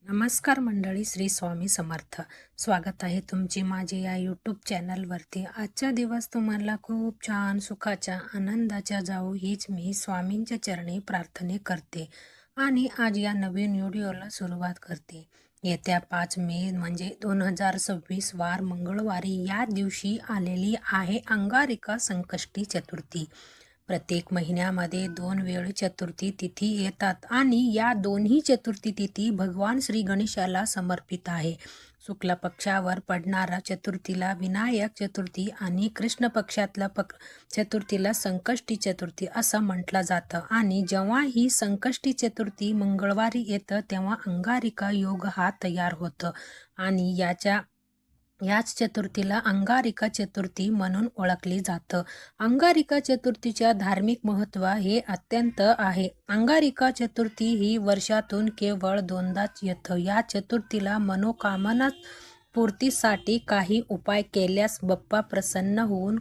नमस्कार मंडळी, श्री स्वामी समर्थ. स्वागत आहे तुमचे माझे या यूट्यूब चॅनलवरती. आजचा दिवस तुम्हाला खूप छान सुखाच्या आनंदाच्या जाऊ हीच मी स्वामींच्या चरणी प्रार्थने करते आणि आज या नवीन व्हिडिओला सुरुवात करते. येत्या 5 मे म्हणजे 2026 वार मंगळवारी या दिवशी आलेली आहे अंगारिका संकष्टी चतुर्थी. प्रत्येक महिन्यामध्ये 2 वेळ चतुर्थी तिथी येतात आणि या दोन्ही चतुर्थी तिथी भगवान श्री गणेशाला समर्पित आहे. शुक्ल पक्षावर पडणारा चतुर्थीला विनायक चतुर्थी आणि कृष्ण पक्षातल्या चतुर्थीला संकष्टी चतुर्थी असं म्हटलं जातं. आणि जेव्हा ही संकष्टी चतुर्थी मंगळवारी येतं तेव्हा अंगारिका योग हा तयार होतं आणि याच चतुर्थीला अंगारिका चतुर्थी म्हणून ओळखली जातं. अंगारिका चतुर्थीच्या धार्मिक महत्त्व हे अत्यंत आहे. अंगारिका चतुर्थी ही वर्षातून केवळ 2दाच येतं. या चतुर्थीला मनोकामना पूर्तीसाठी काही उपाय केल्यास बाप्पा प्रसन्न होऊन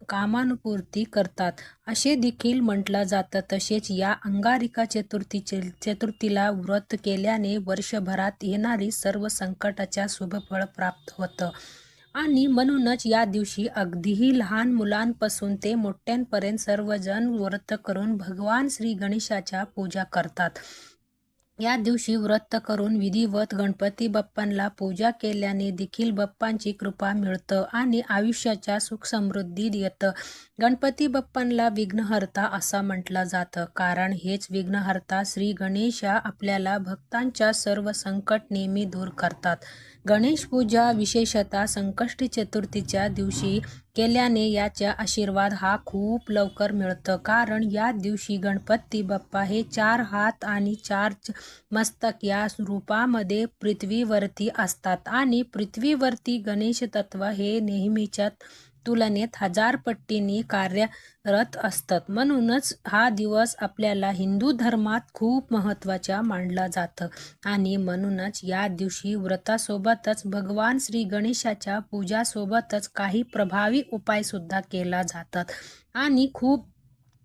कामानुपूर्ती करतात असे देखील म्हटलं जातं. तसेच या अंगारिका चतुर्थीला व्रत केल्याने वर्षभरात येणारी सर्व संकटाच्या शुभफळ प्राप्त होतं आणि म्हणूनच या दिवशी अगदीही लहान मुलांपासून ते मोठ्यांपर्यंत सर्वजण व्रत करून भगवान श्री गणेशाच्या पूजा करतात. या दिवशी व्रत करून विधिवत गणपती बाप्पांना पूजा केल्याने देखील बाप्पांची कृपा मिळतं आणि आयुष्याच्या सुख समृद्धी येतं. गणपती बाप्पांना विघ्नहर्ता असं म्हटलं जातं, कारण हेच विघ्नहर्ता श्री गणेशा आपल्याला भक्तांच्या सर्व संकट नेहमी दूर करतात. गणेश पूजा विशेषतः संकष्टी चतुर्थीच्या दिवशी केल्याने याचा आशीर्वाद हा खूप लवकर मिळतं, कारण या दिवशी गणपती बाप्पा हे 4 हात आणि 4 मस्तक या रूपामध्ये पृथ्वीवरती असतात आणि पृथ्वीवरती गणेश तत्व हे नेहमीच्या तुलनेत 1000 पटींनी कार्यरत असतात. म्हणूनच हा दिवस आपल्याला हिंदू धर्मात खूप महत्त्वाचा मानला जातं आणि म्हणूनच या दिवशी व्रतासोबतच भगवान श्री गणेशाच्या पूजासोबतच काही प्रभावी उपायसुद्धा केला जातात आणि खूप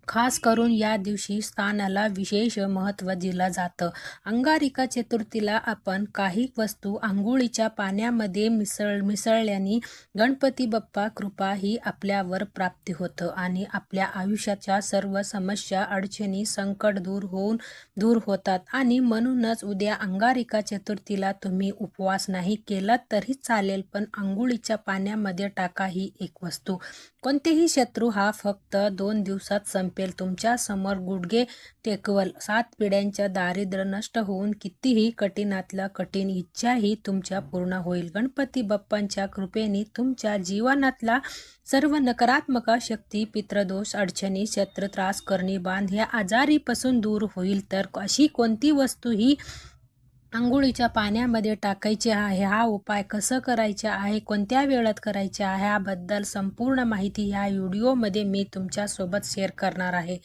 खास करून या दिवशी स्नानाला विशेष महत्त्व दिलं जातं. अंगारिका चतुर्थीला आपण काही वस्तू अंघोळीच्या पाण्यामध्ये मिसळल्याने गणपती बाप्पा कृपा ही आपल्यावर प्राप्ती होतं आणि आपल्या आयुष्याच्या सर्व समस्या, अडचणी, संकट दूर होतात. आणि म्हणूनच उद्या अंगारिका चतुर्थीला तुम्ही उपवास नाही केला तरी चालेल, पण अंघोळीच्या पाण्यामध्ये टाका ही एक वस्तू. कोणतेही शत्रू हा फक्त 2 दिवसात संपेल. तुमच्या समोर गुडघे टेकवल. 7 पिढ्यांच्या दारिद्र्य नष्ट होऊन कितीही कठीणातला कठीण इच्छाही तुमच्या पूर्ण होईल. गणपती बाप्पांच्या कृपेने तुमच्या जीवनातला सर्व नकारात्मक शक्ती, पितृदोष, अडचणी, शत्रू, त्रास, करणी, बांध ह्या आजारीपासून दूर होईल. तर अशी कोणती वस्तू ही अंघोळीच्या पाण्यामध्ये टाकायची आहे, हा उपाय कसं करायचा आहे, कोणत्या वेळात करायचा आहे, याबद्दल संपूर्ण माहिती ह्या व्हिडिओमध्ये मी तुमच्यासोबत शेअर करणार आहे.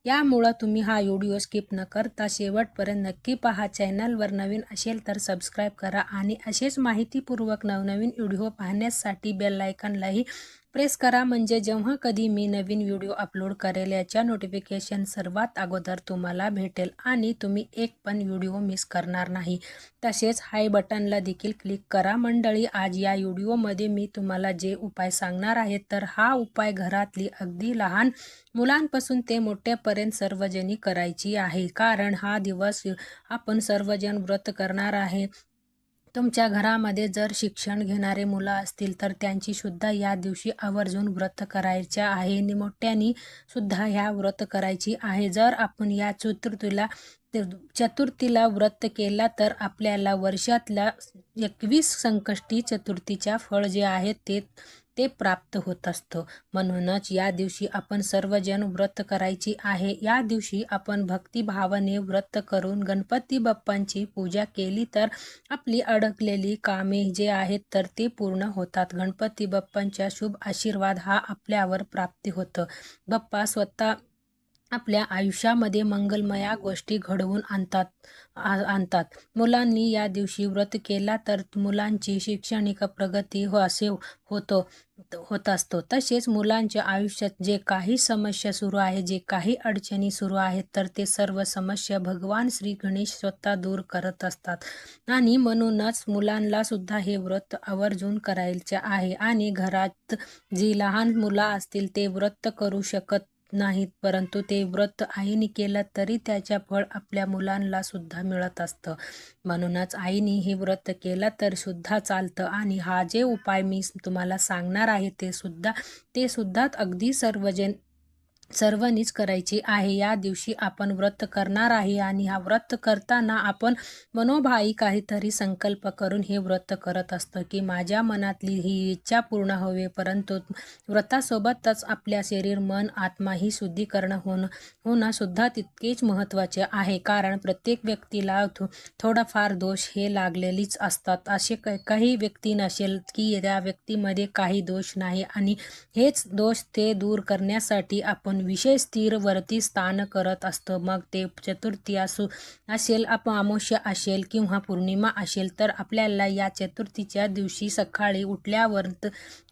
यामुळं तुम्ही हा व्हिडिओ स्किप न करता शेवटपर्यंत नक्की पहा. चॅनलवर नवीन असेल तर सबस्क्राईब करा आणि असेच माहितीपूर्वक नवनवीन व्हिडिओ पाहण्यासाठी बेल आयकॉनलाही प्रेस करा, म्हणजे जेव्हा कधी मी नवीन व्हिडिओ अपलोड करेल याच्या नोटिफिकेशन सर्वात अगोदर तुम्हाला भेटेल आणि तुम्ही एक पण व्हिडिओ मिस करणार नाही. तसेच हाय बटनला देखील क्लिक करा. मंडळी, आज या व्हिडिओमध्ये मी तुम्हाला जे उपाय सांगणार आहे तर हा उपाय घरातली अगदी लहान मुलांपासून ते मोठ्यापर्यंत सर्वजणी करायची आहे, कारण हा दिवस आपण सर्वजण व्रत करणार आहे. तुमच्या घरामध्ये जर शिक्षण घेणारे मुलं असतील तर त्यांची सुद्धा या दिवशी आवर्जून व्रत करायचे आहे आणि मोठ्यांनी सुद्धा ह्या व्रत करायची आहे. जर आपण या चतुर्थीला व्रत केला तर आपल्याला वर्षातल्या 21 संकष्टी चतुर्थीच्या फळ जे आहे ते प्राप्त होत असतं. म्हणूनच या दिवशी आपण सर्वजण व्रत करायची आहे. या दिवशी आपण भक्तिभावाने व्रत करून गणपती बाप्पांची पूजा केली तर आपली अडकलेली कामे जे आहेत तर ते पूर्ण होतात. गणपती बाप्पांचा शुभ आशीर्वाद हा आपल्यावर प्राप्ती होतं. बाप्पा स्वतः आपल्या आयुष्यामध्ये मंगलमया गोष्टी घडवून आणतात. मुलांनी या दिवशी व्रत केला तर मुलांची शैक्षणिक प्रगती होत असतो. तसेच मुलांच्या आयुष्यात जे काही समस्या सुरू आहे, जे काही अडचणी सुरू आहेत, तर ते सर्व समस्या भगवान श्री गणेश स्वतः दूर करत असतात आणि म्हणूनच मुलांना सुद्धा हे व्रत आवर्जून करायचे आहे. आणि घरात जी लहान मुलं असतील ते व्रत करू शकत नाहीत, परंतु ते व्रत आईने केलं तरी त्याच्या फळ आपल्या मुलांना सुद्धा मिळत असतं. म्हणूनच आईने हे व्रत केलं तर सुद्धा चालतं. आणि हा जे उपाय मी तुम्हाला सांगणार आहे ते सुद्धा अगदी सर्वांनीच करायची आहे. या दिवशी आपण व्रत करणार आहे आणि हा व्रत करताना आपण मनोभावी काहीतरी संकल्प करून हे व्रत करत असतं की माझ्या मनातली ही इच्छा पूर्ण हवी. परंतु व्रतासोबतच आपल्या शरीर, मन, आत्मा ही शुद्धीकरण होणं सुद्धा तितकेच महत्त्वाचे आहे. कारण प्रत्येक व्यक्तीला थोडाफार दोष हे लागलेलीच असतात. असे काही व्यक्ती नसेल की त्या व्यक्तीमध्ये काही दोष नाही आणि हेच दोष ते दूर करण्यासाठी आपण विशेष स्थिर वरती स्नान करत असतो. मग ते चतुर्थी असेल, अमावस्या असेल किंवा पौर्णिमा असेल, तर आपल्याला या चतुर्थीच्या दिवशी सकाळी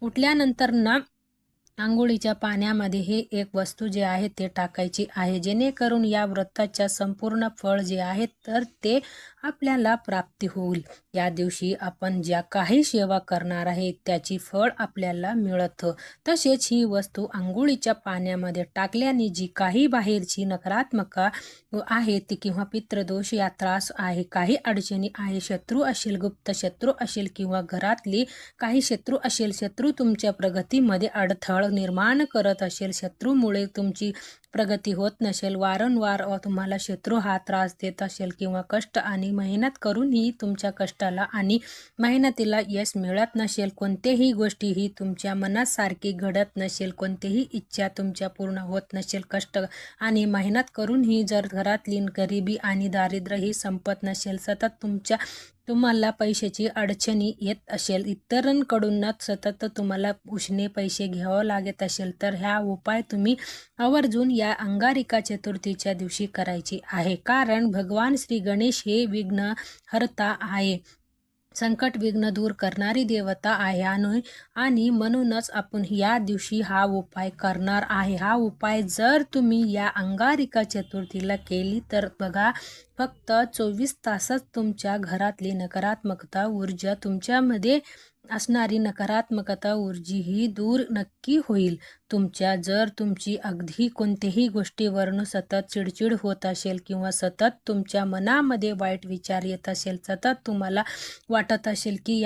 उठल्यानंतर ना अंघोळीच्या पाण्यामध्ये हे एक वस्तू जे आहे ते टाकायची आहे, जेणेकरून या व्रताच्या संपूर्ण फळ जे आहे तर ते आपल्याला प्राप्ती होईल. या दिवशी आपण ज्या काही सेवा करणार आहे त्याची फळ आपल्याला मिळतं. तसेच ही वस्तू अंघोळीच्या पाण्यामध्ये टाकल्याने जी काही बाहेरची नकारात्मकता आहे ती किंवा पितृदोष या त्रास आहे, काही अडचणी आहे, शत्रू असेल, गुप्त शत्रू असेल किंवा घरातली काही शत्रू असेल, शत्रू तुमच्या प्रगतीमध्ये अडथळा निर्माण करत असेल, शत्रूमुळे तुमची प्रगती होत नसेल, वारंवार तुम्हाला शत्रू हा त्रास देत असेल किंवा कष्ट आणि मेहनत करूनही तुमच्या कष्टाला आणि मेहनतीला यश मिळत नसेल, कोणत्याही गोष्टीही तुमच्या मनासारखी घडत नसेल, कोणतीही इच्छा तुमच्या पूर्ण होत नसेल, कष्ट आणि मेहनत करूनही जर घरातली गरिबी आणि दारिद्र्य ही संपत नसेल, सतत तुम्हाला पैशाची अडचणी येत असेल, इतरांकडूनच सतत तुम्हाला उसने पैसे घ्यावं लागत असेल, तर ह्या उपाय तुम्ही आवर्जून या अंगारिका चतुर्थीच्या दिवशी करायची आहे. कारण भगवान श्री गणेश हे विघ्नहर्ता आहे, संकट विघ्न दूर करणारी देवता आहे आणि म्हणूनच आपण या दिवशी हा उपाय करणार आहे. हा उपाय जर तुम्ही या अंगारिका चतुर्थीला केली तर बघा, फक्त 24 तासात तुमच्या घरातली नकारात्मकता ऊर्जा, तुमच्यामध्ये असणारी नकारात्मकता ऊर्जा ही दूर नक्की होईल. जर तुमची अगदी कोणत्याही गोष्टीवरून सतत चिडचिड होत असेल किंवा सतत तुमच्या मनामध्ये वाईट विचार येत असेल, सतत तुम्हाला वाटत असेल की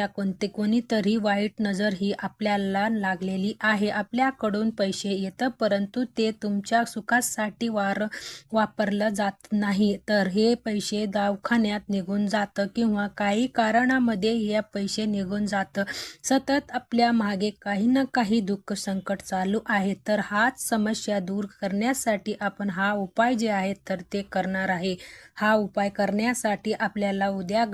कोणीतरी वाईट नजर ही आपल्याला लागलेली आहे, आपल्याकडून पैसे येतं परंतु ते तुमच्या सुखासाठी वापरलं जात नाही, तर हे पैसे दवाखान्यात निघून जातं किंवा काही कारणामध्ये हे पैसे निघून जातं, सतत आपल्या मागे काही ना काही दुःख संकट चालू आहे, तर हाच समस्या दूर करण्यासाठी आपण हा उपाय जे आहे तर ते करणार आहे. हा उपाय करण्यासाठी आपल्याला उद्या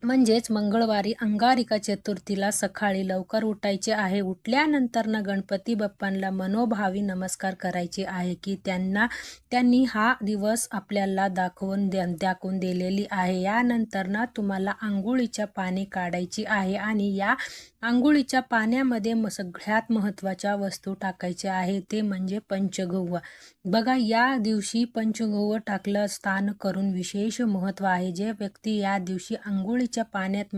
म्हणजेच मंगळवारी अंगारिका चतुर्थीला सकाळी लवकर उठायचे आहे. उठल्यानंतर गणपती बाप्पांना मनोभावी नमस्कार करायचे आहे की त्यांनी हा दिवस आपल्याला दाखवून दिलेली आहे. यानंतर तुम्हाला अंघोळीच्या पाणी काढायची आहे आणि या अंघोळीच्या पाण्यामध्ये सगळ्यात महत्त्वाच्या वस्तू टाकायच्या आहे, ते म्हणजे पंचगव्य. बघा, या दिवशी पंचगव्य टाकलं स्नान करून विशेष महत्त्व आहे. जे व्यक्ती या दिवशी अंघोळीच्या पाण्यात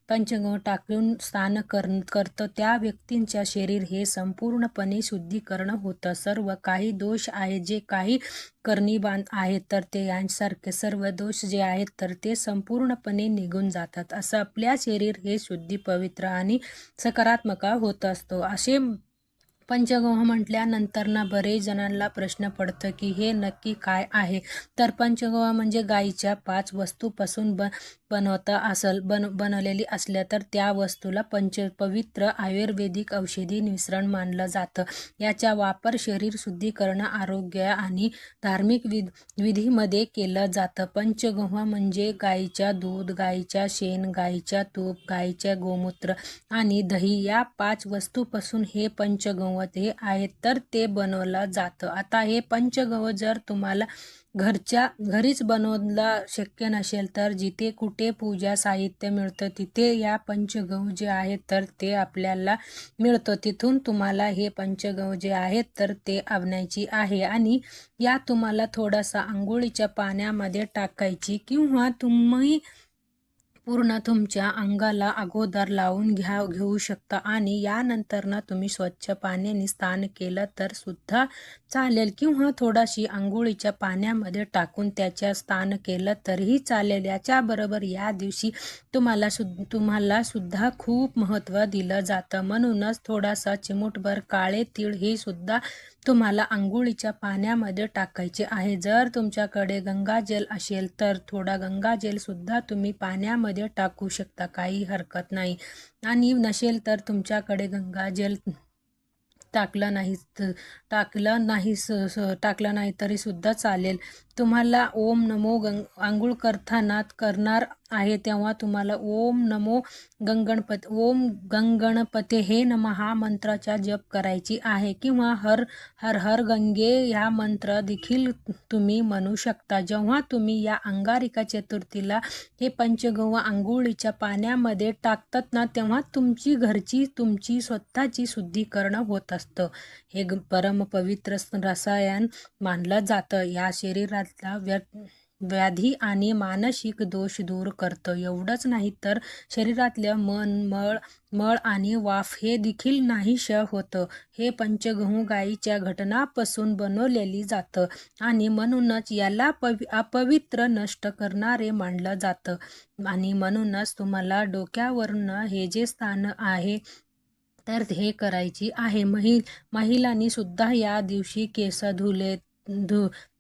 पंचगव्य टाकून स्नान करतं त्या व्यक्तींच्या शरीर हे संपूर्णपणे शुद्धीकरण होतं. सर्व काही दोष आहे, जे काही करणीबाण आहेत तर ते यांसारखे सर्व दोष जे आहेत तर ते संपूर्णपणे निघून जातात. असं आपल्या शरीर हे शुद्धी, पवित्र आणि सकारात्मक होत असतो. असे पंचगव्य म्हटल्यानंतर बरेच जणांना प्रश्न पडतं की हे नक्की काय आहे. तर पंचगव्य म्हणजे गाईच्या 5 वस्तूपासून बनवलेली असल्या तर त्या वस्तूला पवित्र आयुर्वेदिक औषधी मिश्रण मानलं जातं. याचा वापर शरीर शुद्धीकरण, आरोग्य आणि धार्मिक विधीमध्ये केलं जातं. पंचगव्य म्हणजे गाईच्या दूध, गाईच्या शेण, गाईच्या तूप, गाईच्या गोमूत्र आणि दही या 5 वस्तूपासून हे पंचगव्य बनवते आहेत तर ते बनवलं जातं. आता हे पंचगव्य जर तुम्हाला घरीच बनवला शक्य नसेल तर जिथे कुठे पूजा साहित्य मिळतं तिथे या पंचगव्य जे आहेत तर ते आपल्याला मिळतं. तिथून तुम्हाला हे पंचगव्य जे आहेत तर ते आणायची आहे आणि या तुम्हाला थोडासा अंघोळीच्या पाण्यामध्ये टाकायची किंवा तुम्ही पूर्ण तुमच्या अंगाला अगोदर लावून घेऊ शकता आणि यानंतर ना तुम्ही स्वच्छ पाण्याने स्नान केलं तर सुद्धा चालेल किंवा थोडाशी अंघोळीच्या पाण्यामध्ये टाकून त्याच्या स्नान केलं तरीही चालेल. याच्याबरोबर या दिवशी तुम्हाला सुद्धा खूप महत्त्व दिलं जातं. म्हणूनच थोडासा चिमूटभर काळे तीळ हे सुद्धा तुम्हाला अंघोळीच्या पाण्यामध्ये टाकायचे आहे. जर तुमच्याकडे गंगाजल असेल तर थोडा गंगाजल सुद्धा तुम्ही पाण्यामध्ये टाकू शकता, काही हरकत नाही. आणि नसेल तर तुमच्याकडे गंगाजल टाकलं नाही तरी सुद्धा चालेल. तुम्हाला ओम नमो आंघोळ करणार आहे तेव्हा तुम्हाला ओम गंगणपते हे नमः हा मंत्राचा जप करायची आहे किंवा हर हर हर गंगे ह्या मंत्र देखील तुम्ही म्हणू शकता. जेव्हा तुम्ही या अंगारिका चतुर्थीला हे पंचगव्य अंघोळीच्या पाण्यामध्ये टाकतात ना तेव्हा तुमची स्वतःची शुद्धीकरण होत असतं. हे परमपवित्र रसायन मानलं जातं. या शरीरातला व्याधी आणि मानसिक दोष दूर करतं. एवढंच नाही तर शरीरातल्या मळ आणि वाफ हे देखील नाहीशं होतं. हे पंचगव्य गायीच्या घटनापासून बनवलेली जातं आणि म्हणूनच याला अपवित्र नष्ट करणारे मानलं जातं. आणि म्हणूनच तुम्हाला डोक्यावरून हे जे स्थान आहे तर हे करायची आहे. महिलांनी सुद्धा या दिवशी केस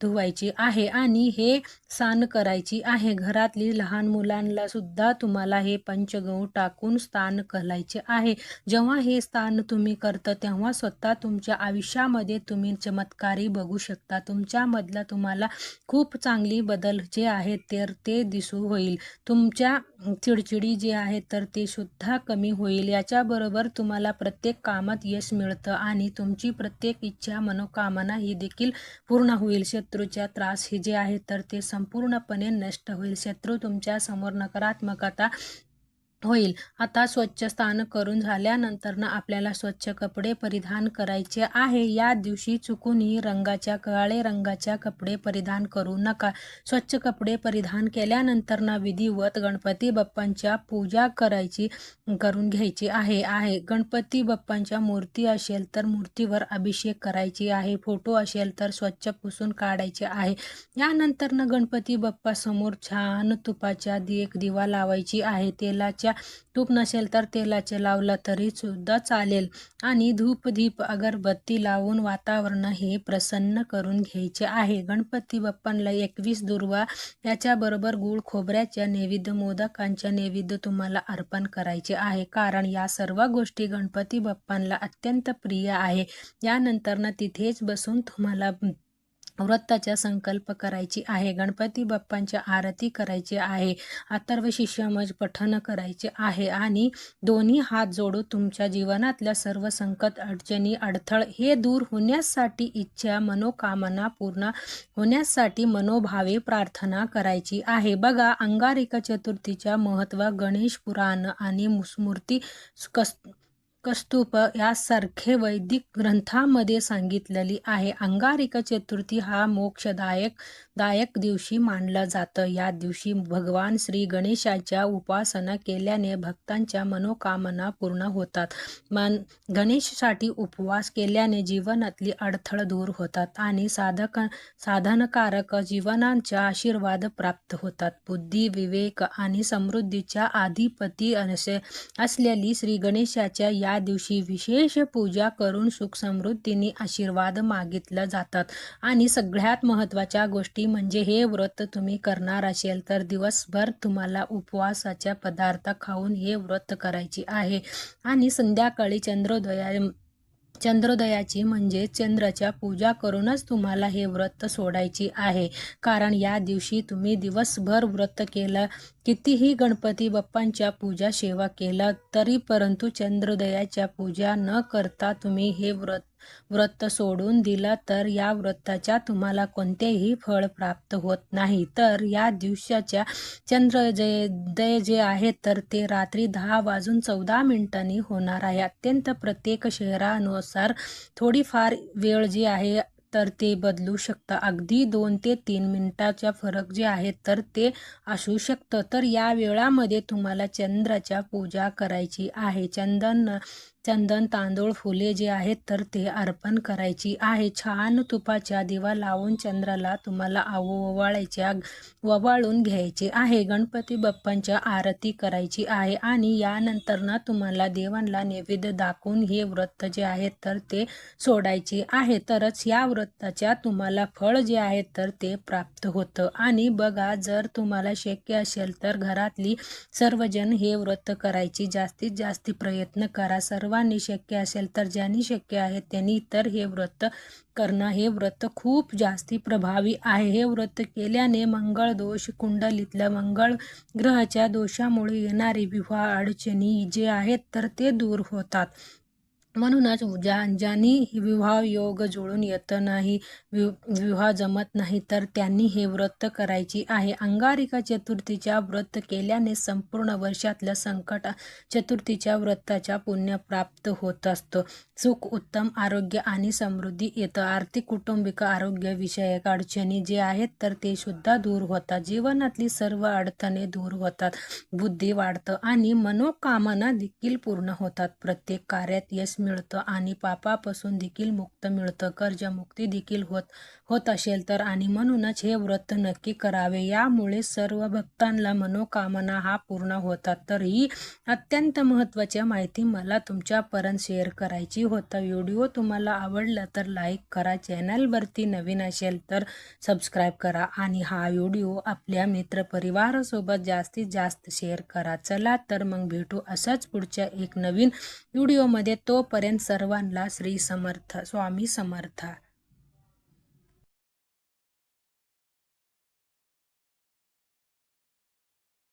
धुवायची आहे आणि हे स्नान करायची आहे. घरातली लहान मुलांना सुद्धा तुम्हाला हे पंचगव्य टाकून स्नान घालायचे आहे. जेव्हा हे स्नान तुम्ही करता तेव्हा स्वतः तुमच्या आयुष्यामध्ये तुम्ही चमत्कारी बघू शकता. तुमच्यामधला तुम्हाला खूप चांगली बदल जे आहेत तर ते दिसू होईल. तुमच्या चिडचिडी जे आहे तर ते सुद्धा कमी होईल. याच्याबरोबर तुम्हाला प्रत्येक कामात यश मिळतं आणि तुमची प्रत्येक इच्छा मनोकामना ही देखील पूर्ण होईल. शत्रूचा त्रास हे जे आहे तर ते संपूर्णपणे नष्ट होईल. शत्रू तुमच्या समोर नकारात्मकता होईल. आता स्वच्छ स्नान करून झाल्यानंतर ना आपल्याला स्वच्छ कपडे परिधान करायचे आहे. या दिवशी चुकूनही काळे रंगाच्या कपडे परिधान करू नका. स्वच्छ कपडे परिधान केल्यानंतर ना विधिवत गणपती बाप्पांच्या पूजा करून घ्यायची आहे. गणपती बाप्पांच्या मूर्ती असेल तर मूर्तीवर अभिषेक करायची आहे. फोटो असेल तर स्वच्छ पुसून काढायचे आहे. यानंतर ना गणपती बाप्पा समोर छान तुपाचा एक दिवा लावायची आहे. तूप नसेल तर तेलाचे लावलं तरी सुद्धा चालेल आणि धूप अगरबत्ती लावून वातावरण हे प्रसन्न करून घ्यायचे आहे. गणपती बाप्पांना 21 दुर्वा याच्याबरोबर गूळ खोबऱ्याच्या नैवेद्य, मोदकांच्या नैवेद्य तुम्हाला अर्पण करायचे आहे. कारण या सर्व गोष्टी गणपती बाप्पांना अत्यंत प्रिय आहे. यानंतर ना तिथेच बसून तुम्हाला व्रताचा संकल्प करायची आहे. गणपती बाप्पांच्या आरती करायची आहे. अथर्वशीर्ष पठण करायचे आहे आणि दोन्ही हात जोडून तुमच्या जीवनातल्या सर्व संकट, अडचणी, अडथळ हे दूर होण्यासाठी, इच्छा मनोकामना पूर्ण होण्यासाठी मनोभावे प्रार्थना करायची आहे. बघा, अंगारिका चतुर्थीच्या महत्त्व गणेश पुराण आणि स्मृती कस्तूप यासारखे वैदिक ग्रंथांमध्ये सांगितलेली आहे. अंगारिका चतुर्थी हा मोक्षदायक दिवशी मानला जातं. या दिवशी भगवान श्री गणेशाच्या उपासना केल्याने भक्तांच्या मनोकामना पूर्ण होतात. गणेशसाठी उपवास केल्याने जीवनातली अडथळ दूर होतात आणि साधनकारक जीवनाचा आशीर्वाद प्राप्त होतात. बुद्धी, विवेक आणि समृद्धीच्या अधिपती असलेली श्री गणेशाच्या या दिवशी विशेष पूजा करून सुख समृद्धीने आशीर्वाद मागितले जातात. आणि सगळ्यात महत्त्वाच्या गोष्टी म्हणजे हे व्रत तुम्ही करणार असेल तर दिवसभर तुम्हाला उपवासाच्या पदार्थ खाऊन हे व्रत करायचे आहे आणि संध्याकाळी चंद्रोदयाची म्हणजे चंद्राच्या पूजा करूनच तुम्हाला हे व्रत सोडायची आहे. कारण या दिवशी तुम्ही दिवसभर व्रत केलं, कितीही गणपती बाप्पांच्या पूजा सेवा केला तरी परंतु चंद्रोदयाच्या पूजा न करता तुम्ही हे व्रत व्रत सोडून दिलं तर या व्रताच्या तुम्हाला कोणतेही फळ प्राप्त होत नाही. तर या दिवसाच्या चंद्रोदय जे आहे तर ते रात्री 10:14 होणार आहे. अत्यंत प्रत्येक शहरानुसार थोडीफार वेळ जी आहे तर ते बदलू शकतं. अगदी 2 ते 3 मिनिटाचा फरक जे आहे तर ते असू शकतं. तर या वेळामध्ये तुम्हाला चंद्राच्या पूजा करायची आहे. चंदन, तांदूळ, फुले जे आहेत तर ते अर्पण करायची आहे. छान तुपाचा दिवा लावून चंद्राला तुम्हाला ओवाळून घ्यायचे आहे. गणपती बाप्पांच्या आरती करायची आहे आणि यानंतर ना तुम्हाला देवांना नैवेद्य दाखवून हे व्रत जे आहे तर ते सोडायचे आहे. तरच या व्रताच्या तुम्हाला फळ जे आहे तर ते प्राप्त होतं. आणि बघा, जर तुम्हाला शक्य असेल तर घरातली सर्वजण हे व्रत करायची जास्तीत जास्त प्रयत्न करा. सर्वांनी शक्य असेल तर ज्यांनी शक्य आहे त्यांनी तर हे व्रत करणं, हे व्रत खूप जास्ती प्रभावी आहे. हे व्रत केल्याने मंगळ दोष, कुंडलीतल्या मंगळ ग्रहाच्या दोषामुळे येणारी विवाह अडचणी जे आहेत तर ते दूर होतात. म्हणूनच ज्यांनी विवाह योग जुळून येत नाही, विवाह जमत नाही तर त्यांनी हे व्रत करायची आहे. अंगारिका चतुर्थीच्या व्रत केल्याने संपूर्ण वर्षातलं संकट चतुर्थीच्या व्रताच्या पुण्य प्राप्त होत असतं. सुख, उत्तम आरोग्य आणि समृद्धी येतं. आर्थिक, कौटुंबिक, आरोग्यविषयक अडचणी जे आहेत तर ते सुद्धा दूर होतात. जीवनातली सर्व अडचणी दूर होतात. बुद्धी वाढतं आणि मनोकामना देखील पूर्ण होतात. प्रत्येक कार्यात यश मिळतं आणि पापापासून देखील मुक्त मिळतं. कर्जमुक्ती देखील होत असेल तर आणि म्हणूनच हे व्रत नक्की करावे. यामुळे सर्व भक्तांना मनोकामना हा पूर्ण होतात. तर ही अत्यंत महत्त्वाची माहिती मला तुमच्यापर्यंत शेअर करायची होता. व्हिडिओ तुम्हाला आवडला तर लाईक करा. चॅनलवरती नवीन असेल तर सबस्क्राईब करा आणि हा व्हिडिओ आपल्या मित्रपरिवारासोबत जास्तीत जास्त शेअर करा. चला तर मग भेटू असंच पुढच्या एक नवीन व्हिडिओमध्ये. तोपर्यंत सर्वांना श्री समर्थ, स्वामी समर्थ.